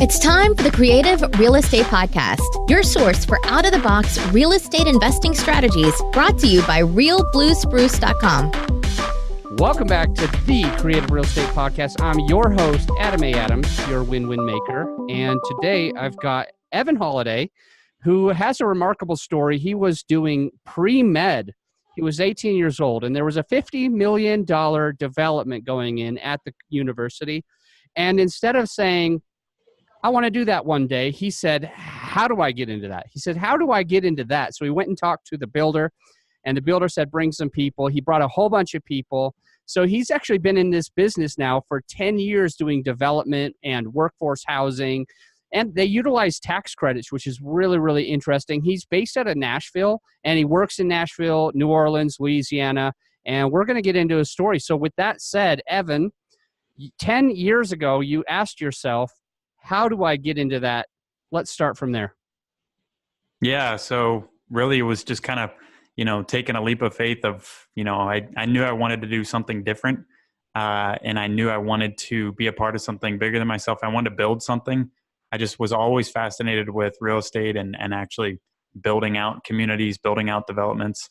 It's time for the Creative Real Estate Podcast, your source for out-of-the-box real estate investing strategies, brought to you by realbluespruce.com. Welcome back to the Creative Real Estate Podcast. I'm your host, Adam A. Adams, your win-win maker. And today I've got Evan Holiday, who has a remarkable story. He was doing pre-med. He was 18 years old, and there was a $50 million development going in at the university. And instead of saying, I want to do that one day, he said, how do I get into that? He said, how do I get into that? So he went and talked to the builder, and the builder said, bring some people. He brought a whole bunch of people. So he's actually been in this business now for 10 years doing development and workforce housing. And they utilize tax credits, which is really, really interesting. He's based out of Nashville, and he works in Nashville, New Orleans, Louisiana. And we're going to get into his story. So with that said, Evan, 10 years ago, you asked yourself, how do I get into that? Let's start from there. Yeah. So really it was just kind of, taking a leap of faith of, I knew I wanted to do something different. And I knew I wanted to be a part of something bigger than myself. I wanted to build something. I just was always fascinated with real estate and actually building out communities, building out developments.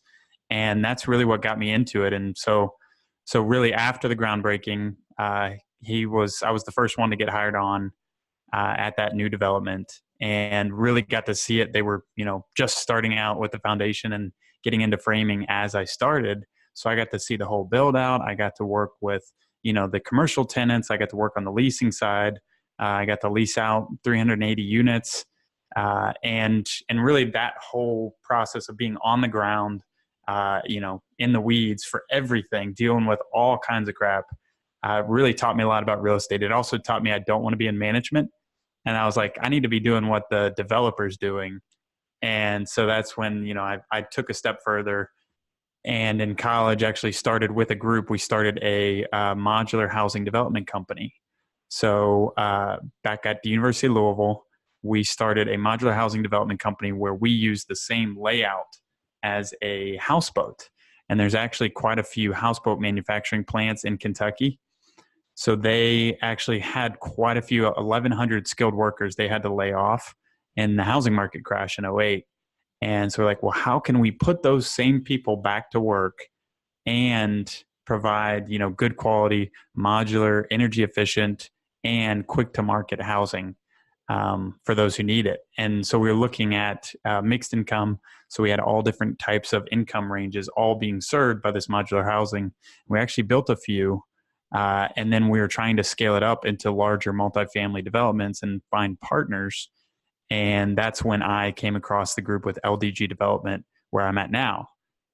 And that's really what got me into it. And so really after the groundbreaking, I was the first one to get hired on at that new development, and really got to see it. They were, just starting out with the foundation and getting into framing as I started. So I got to see the whole build out. I got to work with, the commercial tenants. I got to work on the leasing side. I got to lease out 380 units. And really that whole process of being on the ground, in the weeds for everything, dealing with all kinds of crap, really taught me a lot about real estate. It also taught me I don't want to be in management. And I was like, I need to be doing what the developer's doing. And so that's when, I took a step further, and in college actually started with a group. We started a modular housing development company. So back at the University of Louisville, we started a modular housing development company where we use the same layout as a houseboat. And there's actually quite a few houseboat manufacturing plants in Kentucky. So they actually had quite a few, 1,100 skilled workers they had to lay off in the housing market crash in '08. And so we're like, well, how can we put those same people back to work and provide, good quality, modular, energy efficient, and quick to market housing for those who need it? And so we were looking at mixed income. So we had all different types of income ranges all being served by this modular housing. We actually built a few. And then we were trying to scale it up into larger multifamily developments and find partners. And that's when I came across the group with LDG Development, where I'm at now.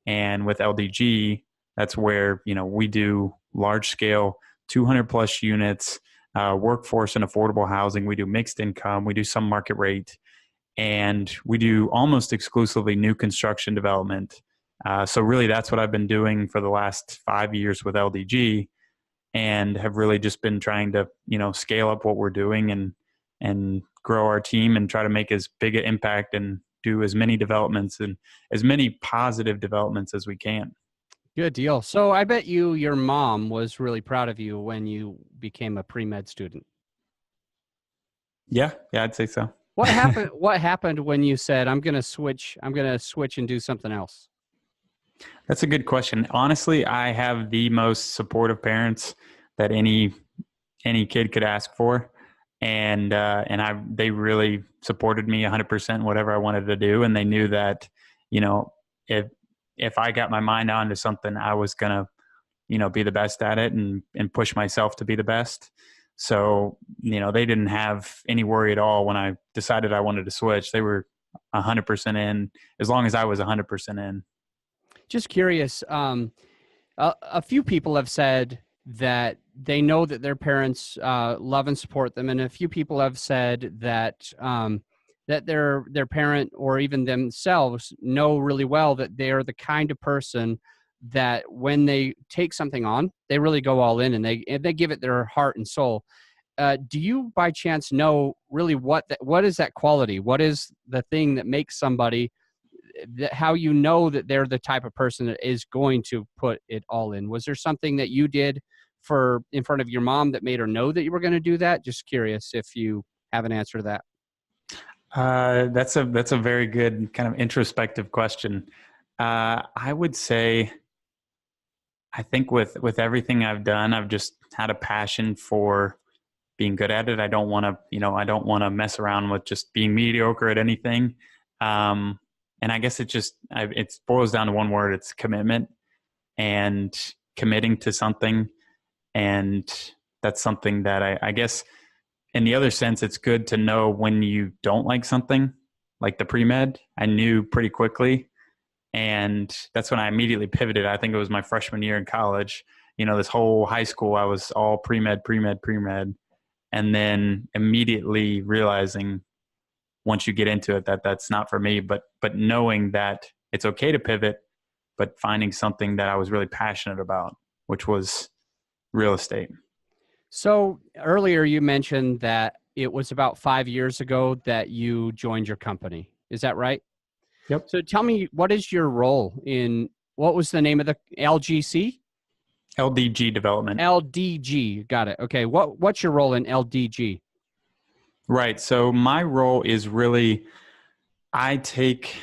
And with LDG, that's where, we do large scale, 200 plus units, workforce and affordable housing. We do mixed income. We do some market rate. And we do almost exclusively new construction development. So really that's what I've been doing for the last 5 years with LDG. And have really just been trying to, scale up what we're doing and grow our team and try to make as big an impact and do as many developments and as many positive developments as we can. Good deal. So I bet your mom was really proud of you when you became a pre-med student. Yeah, I'd say so. What happened when you said, I'm going to switch and do something else? That's a good question. Honestly, I have the most supportive parents that any kid could ask for. And they really supported me 100% whatever I wanted to do. And they knew that, if I got my mind onto something, I was going to, be the best at it and push myself to be the best. So, they didn't have any worry at all when I decided I wanted to switch. They were 100% in, as long as I was 100% in. Just curious, a few people have said that they know that their parents love and support them, and a few people have said that that their parent or even themselves know really well that they're the kind of person that when they take something on, they really go all in and they give it their heart and soul. Do you by chance know really what is that quality? What is the thing that makes somebody how you know that they're the type of person that is going to put it all in? Was there something that you did in front of your mom that made her know that you were going to do that? Just curious if you have an answer to that? That's a very good kind of introspective question. I would say, I think with everything I've done, I've just had a passion for being good at it. I don't want to, I don't want to mess around with just being mediocre at anything. And I guess it boils down to one word. It's commitment, and committing to something. And that's something that I guess in the other sense, it's good to know when you don't like something, like the pre-med. I knew pretty quickly. And that's when I immediately pivoted. I think it was my freshman year in college. This whole high school, I was all pre-med, pre-med, pre-med. And then immediately realizing once you get into it that that's not for me, but knowing that it's okay to pivot, but finding something that I was really passionate about, which was real estate. So earlier you mentioned that it was about 5 years ago that you joined your company. Is that right? Yep. So tell me, what is your role what was the name of the LGC? LDG development. LDG. Got it. Okay. What's your role in LDG? Right. So my role is really, I take,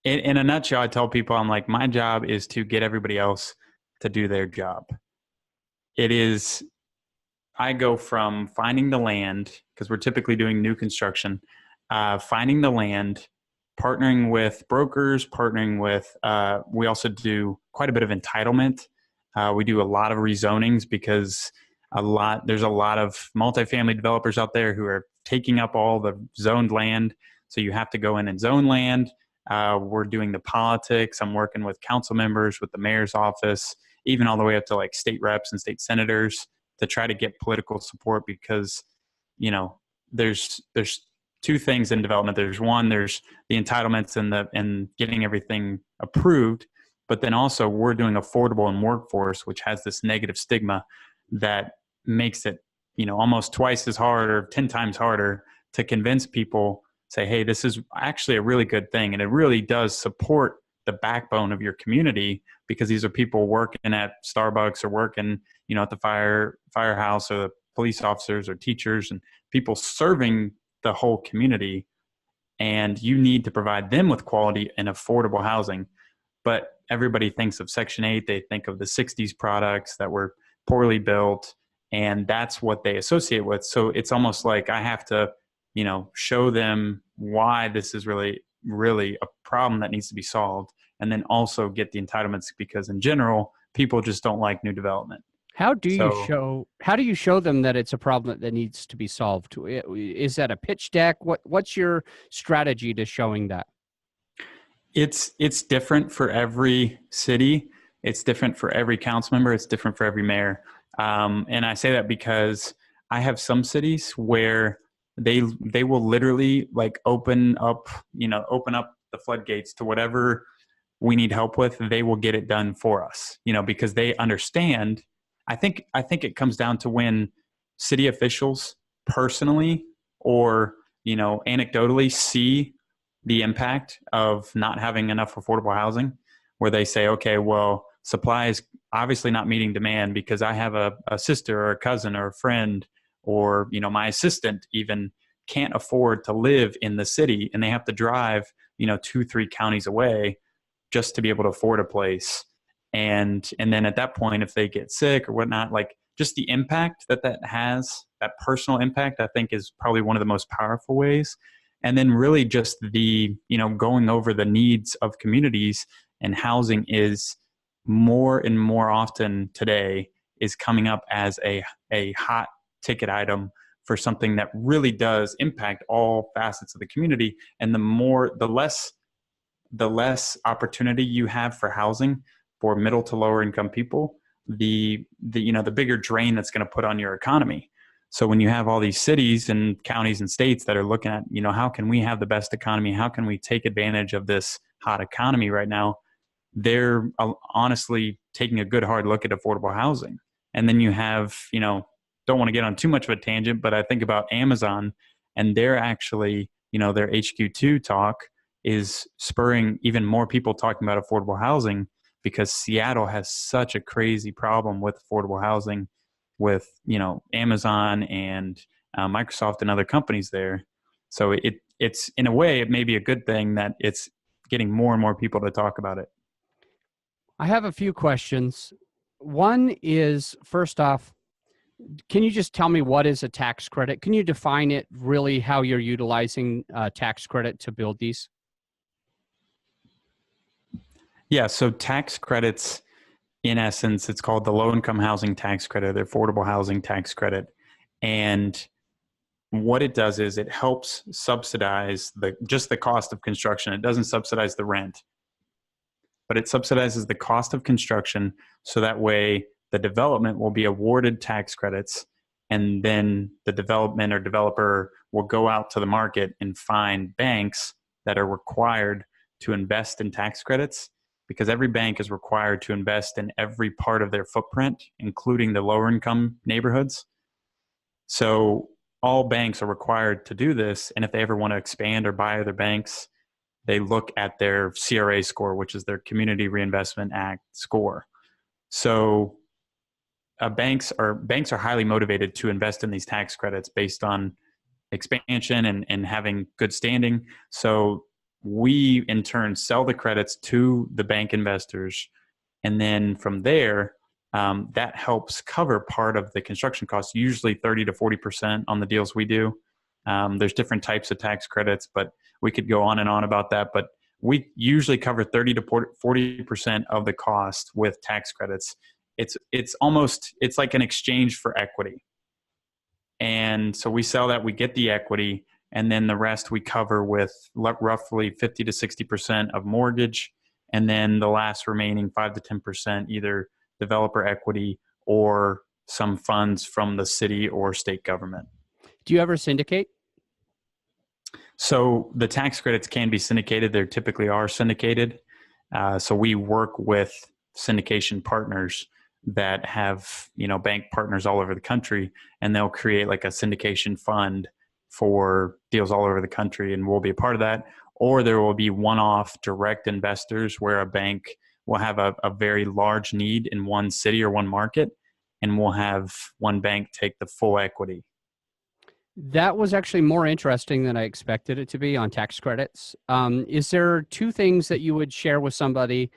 in a nutshell, I tell people, I'm like, my job is to get everybody else to do their job. I go from finding the land, because we're typically doing new construction, finding the land, partnering with brokers, we also do quite a bit of entitlement. We do a lot of rezonings because there's a lot of multifamily developers out there who are taking up all the zoned land. So you have to go in and zone land. We're doing the politics. I'm working with council members, with the mayor's office, even all the way up to like state reps and state senators to try to get political support, because, there's two things in development. There's the entitlements and getting everything approved. But then also we're doing affordable and workforce, which has this negative stigma that makes it, almost twice as hard or 10 times harder to convince people, say, hey, this is actually a really good thing. And it really does support the backbone of your community, because these are people working at Starbucks or working, at the firehouse, or the police officers or teachers, and people serving the whole community. And you need to provide them with quality and affordable housing. But everybody thinks of Section 8. They think of the 60s products that were poorly built, and that's what they associate with. So it's almost like I have to, show them why this is really, really a problem that needs to be solved, and then also get the entitlements, because in general, people just don't like new development. How do you show them that it's a problem that needs to be solved? Is that a pitch deck? What's your strategy to showing that? It's different for every city. It's different for every council member. It's different for every mayor. And I say that because I have some cities where they will literally like open up the floodgates to whatever we need help with. They will get it done for us, because they understand. I think it comes down to when city officials personally or, anecdotally see the impact of not having enough affordable housing, where they say, okay, well, supply is obviously not meeting demand because I have a sister or a cousin or a friend, or, my assistant even can't afford to live in the city, and they have to drive, 2-3 counties away just to be able to afford a place. And then at that point, if they get sick or whatnot, like just the impact that has, that personal impact, I think is probably one of the most powerful ways. And then really just the, going over the needs of communities, and housing is more and more often today is coming up as a hot ticket item for something that really does impact all facets of the community. And the less opportunity you have for housing for middle to lower income people, the bigger drain that's going to put on your economy. So when you have all these cities and counties and states that are looking at, how can we have the best economy? How can we take advantage of this hot economy right now? They're honestly taking a good hard look at affordable housing. And then you have, don't want to get on too much of a tangent, but I think about Amazon, and they're actually, their HQ2 talk is spurring even more people talking about affordable housing, because Seattle has such a crazy problem with affordable housing, with, Amazon and Microsoft and other companies there. So it's in a way, it may be a good thing that it's getting more and more people to talk about it. I have a few questions. One is, first off, can you just tell me what is a tax credit? Can you define it, really, how you're utilizing tax credit to build these? Yeah, so tax credits, in essence, it's called the low-income housing tax credit, the affordable housing tax credit. And what it does is it helps subsidize just the cost of construction. It doesn't subsidize the rent, but it subsidizes the cost of construction, so that way the development will be awarded tax credits, and then the development or developer will go out to the market and find banks that are required to invest in tax credits, because every bank is required to invest in every part of their footprint, including the lower income neighborhoods. So all banks are required to do this, and if they ever want to expand or buy other banks, they look at their CRA score, which is their Community Reinvestment Act score. So banks are highly motivated to invest in these tax credits based on expansion and having good standing. So we in turn sell the credits to the bank investors, and then from there, that helps cover part of the construction costs, usually 30 to 40% on the deals we do. There's different types of tax credits, but we could go on and on about that. But we usually cover 30 to 40% of the cost with tax credits. It's like an exchange for equity. And so we sell that, we get the equity, and then the rest we cover with roughly 50 to 60% of mortgage, and then the last remaining 5 to 10% either developer equity or some funds from the city or state government. Do you ever syndicate? So the tax credits can be syndicated. They typically are syndicated. So we work with syndication partners that have, bank partners all over the country, and they'll create like a syndication fund for deals all over the country, and we'll be a part of that. Or there will be one-off direct investors where a bank will have a very large need in one city or one market, and we'll have one bank take the full equity. That was actually more interesting than I expected it to be on tax credits. Is there two things that you would share with somebody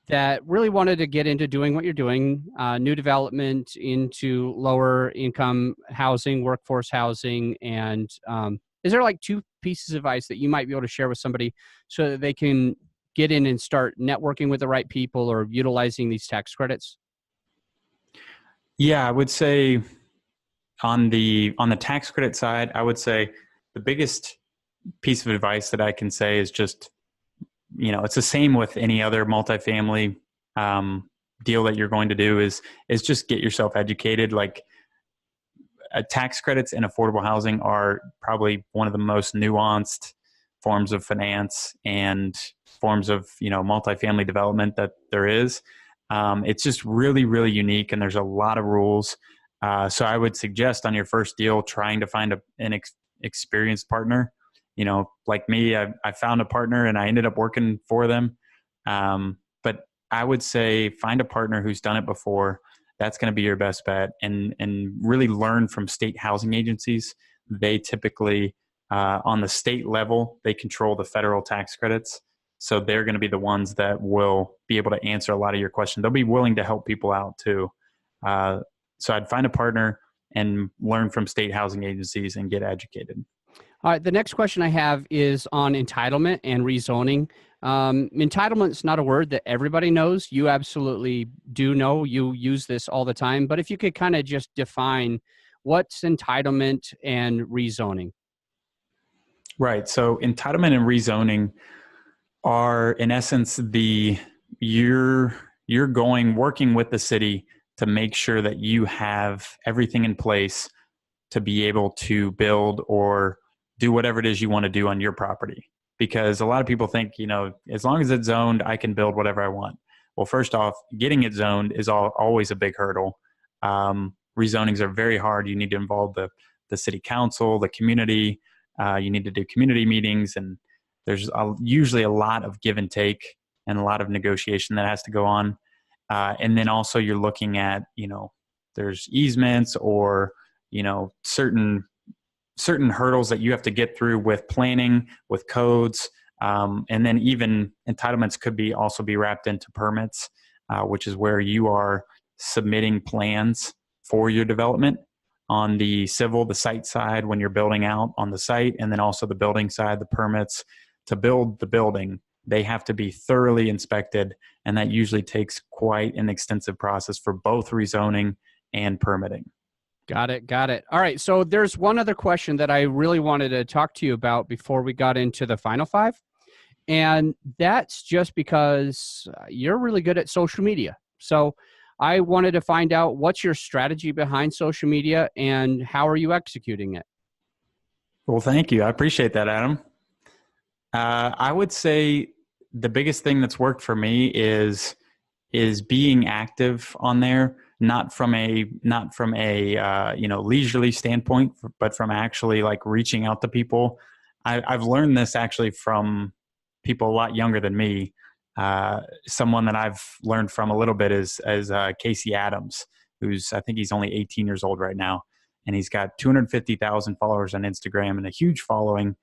that really wanted to get into doing what you're doing, new development into lower income housing, workforce housing, and is there like two pieces of advice that you might be able to share with somebody so that they can get in and start networking with the right people or utilizing these tax credits? Yeah, I would say on the tax credit side, I would say the biggest piece of advice that I can say is just, it's the same with any other multifamily deal that you're going to do is just get yourself educated. Like tax credits and affordable housing are probably one of the most nuanced forms of finance and forms of, multifamily development that there is. It's just really, really unique, and there's a lot of rules. So I would suggest on your first deal, trying to find an experienced partner. Like me, I found a partner and I ended up working for them. But I would say find a partner who's done it before. That's going to be your best bet, and really learn from state housing agencies. They typically, on the state level, they control the federal tax credits. So they're going to be the ones that will be able to answer a lot of your questions. They'll be willing to help people out too. So I'd find a partner and learn from state housing agencies and get educated. All right. The next question I have is on entitlement and rezoning. Entitlement is not a word that everybody knows. You absolutely do know. You use this all the time. But if you could kind of just define what's entitlement and rezoning. Right. So entitlement and rezoning are, in essence, you're working with the city to make sure that you have everything in place to be able to build or do whatever it is you want to do on your property. Because a lot of people think, as long as it's zoned, I can build whatever I want. Well, first off, getting it zoned is always a big hurdle. Rezonings are very hard. You need to involve the city council, the community. You need to do community meetings, and there's usually a lot of give and take and a lot of negotiation that has to go on. And then also you're looking at, there's easements or, certain certain hurdles that you have to get through with planning, with codes, and then even entitlements could also be wrapped into permits, which is where you are submitting plans for your development on the the site side when you're building out on the site, and then also the building side, the permits to build the building. They have to be thoroughly inspected, and that usually takes quite an extensive process for both rezoning and permitting. Got it. Got it. All right. So there's one other question that I really wanted to talk to you about before we got into the final five. And that's just because you're really good at social media. So I wanted to find out, what's your strategy behind social media and how are you executing it? Well, thank you. I appreciate that, Adam. I would say the biggest thing that's worked for me is being active on there, not from a leisurely standpoint, but from actually like reaching out to people. I've learned this actually from people a lot younger than me. Someone that I've learned from a little bit is Casey Adams, I think he's only 18 years old right now, and he's got 250,000 followers on Instagram and a huge following.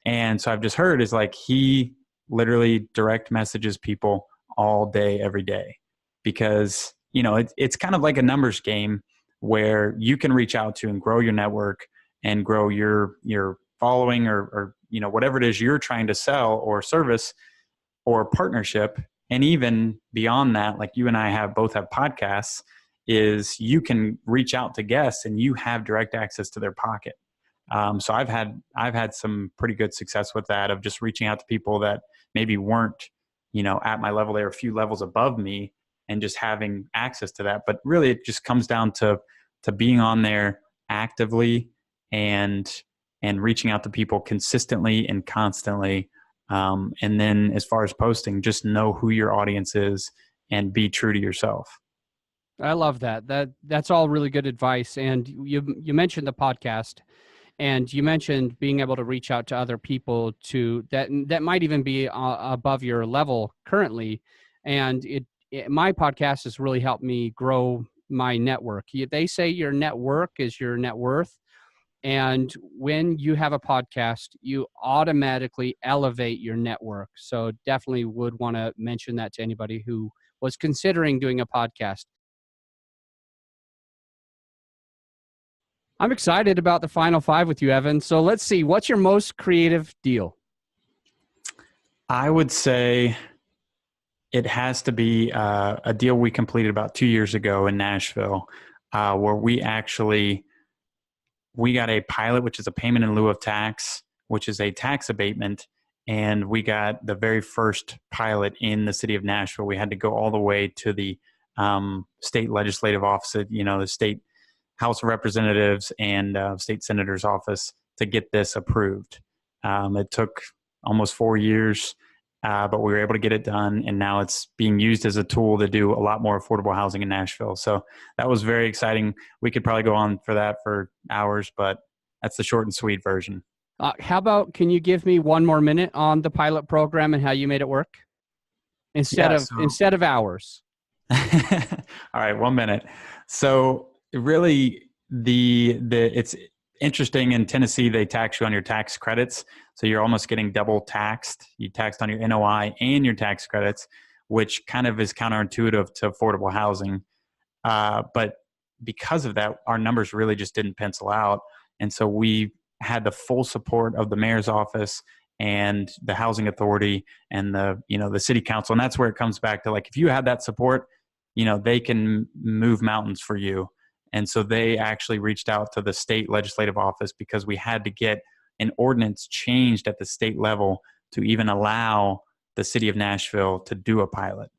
And so I've just heard is like he literally direct messages people all day, every day, because it's kind of like a numbers game where you can reach out to and grow your network and grow your following or whatever it is you're trying to sell or service or partnership. And even beyond that, like you and I both have podcasts, is you can reach out to guests and you have direct access to their pocket. So I've had some pretty good success with that, of just reaching out to people that maybe weren't, at my level. They were a few levels above me and just having access to that. But really it just comes down to being on there actively and reaching out to people consistently and constantly. And then as far as posting, just know who your audience is and be true to yourself. I love that. That's all really good advice. And you mentioned the podcast, and you mentioned being able to reach out to other people that might even be above your level currently. And my podcast has really helped me grow my network. They say your network is your net worth. And when you have a podcast, you automatically elevate your network. So definitely would want to mention that to anybody who was considering doing a podcast. I'm excited about the final five with you, Evan. So let's see, what's your most creative deal? I would say it has to be a deal we completed about 2 years ago in Nashville, where we got a pilot, which is a payment in lieu of tax, which is a tax abatement. And we got the very first pilot in the city of Nashville. We had to go all the way to the state legislative office, the state House of Representatives and state senator's office to get this approved. It took almost 4 years, but we were able to get it done. And now it's being used as a tool to do a lot more affordable housing in Nashville. So that was very exciting. We could probably go on for that for hours, but that's the short and sweet version. How about, can you give me 1 more minute on the pilot program and how you made it work instead of hours? All right, 1 minute. So really, it's interesting. In Tennessee, they tax you on your tax credits, so you're almost getting double taxed. You taxed on your NOI and your tax credits, which kind of is counterintuitive to affordable housing. But because of that, our numbers really just didn't pencil out, and so we had the full support of the mayor's office and the housing authority and the city council. And that's where it comes back to, like, if you have that support, they can move mountains for you. And so they actually reached out to the state legislative office because we had to get an ordinance changed at the state level to even allow the city of Nashville to do a pilot.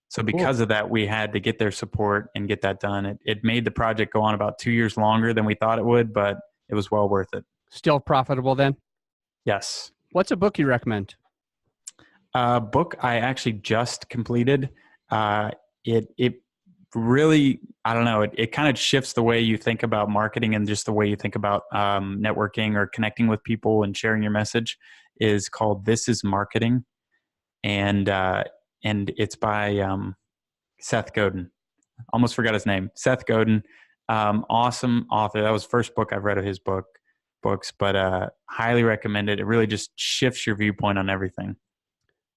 So because of that, we had to get their support and get that done. It made the project go on about 2 years longer than we thought it would, but it was well worth it. Still profitable then? Yes. What's a book you recommend? Book I actually just completed. It really, I don't know, it kind of shifts the way you think about marketing and just the way you think about networking or connecting with people and sharing your message. Is called This Is Marketing. And it's by Seth Godin. Almost forgot his name. Seth Godin, awesome author. That was the first book I've read of his book. workbooks, but highly recommend it. It really just shifts your viewpoint on everything.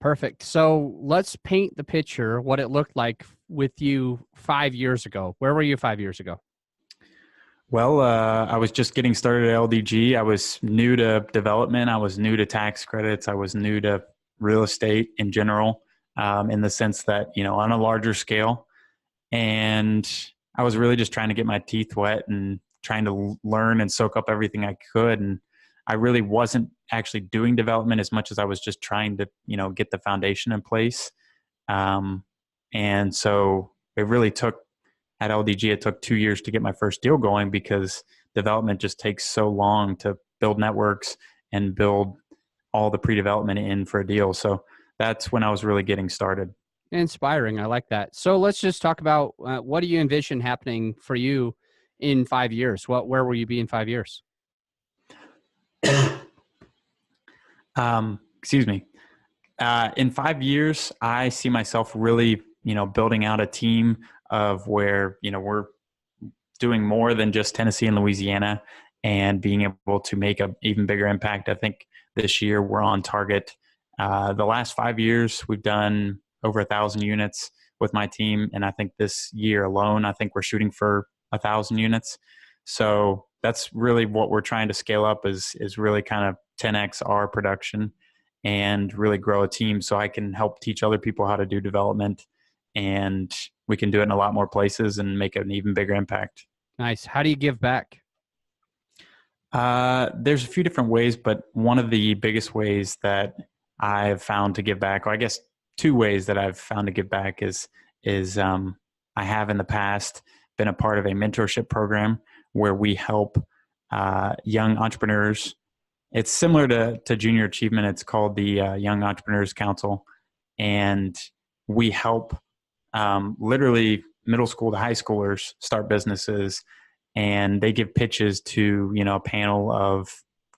Perfect. So let's paint the picture, what it looked like with you 5 years ago. Where were you 5 years ago? Well, I was just getting started at LDG. I was new to development. I was new to tax credits. I was new to real estate in general, in the sense that, on a larger scale. And I was really just trying to get my teeth wet and trying to learn and soak up everything I could. And I really wasn't actually doing development as much as I was just trying to, get the foundation in place. And so it really took, at LDG, it took 2 years to get my first deal going because development just takes so long to build networks and build all the pre-development in for a deal. So that's when I was really getting started. Inspiring. I like that. So let's just talk about what do you envision happening for you in 5 years? Where will you be in 5 years? Excuse me. In 5 years, I see myself really, building out a team of where, we're doing more than just Tennessee and Louisiana and being able to make an even bigger impact. I think this year we're on target. The last 5 years, we've done over 1,000 units with my team. And I think this year alone, I think we're shooting for 1,000 units. So that's really what we're trying to scale up is really kind of 10x our production and really grow a team so I can help teach other people how to do development, and we can do it in a lot more places and make an even bigger impact. Nice. How do you give back? There's a few different ways, but one of the biggest ways that I've found to give back, or I guess two ways that I've found to give back is I have in the past been a part of a mentorship program where we help young entrepreneurs. It's similar to Junior Achievement. It's called the Young Entrepreneurs Council. And we help literally middle school to high schoolers start businesses. And they give pitches to, a panel of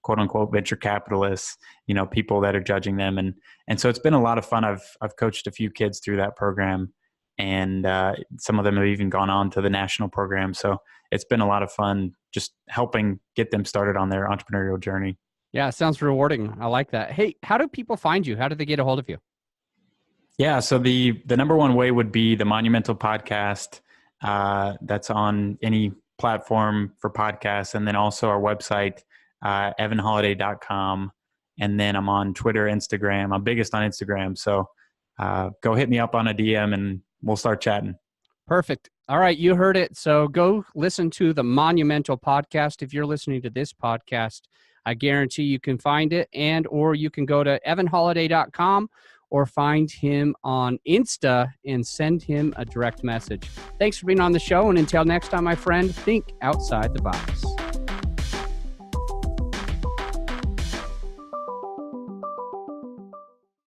quote unquote venture capitalists, people that are judging them. And so it's been a lot of fun. I've coached a few kids through that program, and some of them have even gone on to the national program. So it's been a lot of fun just helping get them started on their entrepreneurial journey. Yeah, it sounds rewarding. I like that. Hey, how do people find you? How do they get a hold of you? Yeah, so the number one way would be the Monumental Podcast. That's on any platform for podcasts, and then also our website, evanholiday.com. And then I'm on Twitter, Instagram. I'm biggest on Instagram. So go hit me up on a DM and we'll start chatting. Perfect. All right, you heard it. So go listen to the Monumental Podcast. If you're listening to this podcast, I guarantee you can find it, or you can go to evanholiday.com or find him on Insta and send him a direct message. Thanks for being on the show. And until next time, my friend, think outside the box.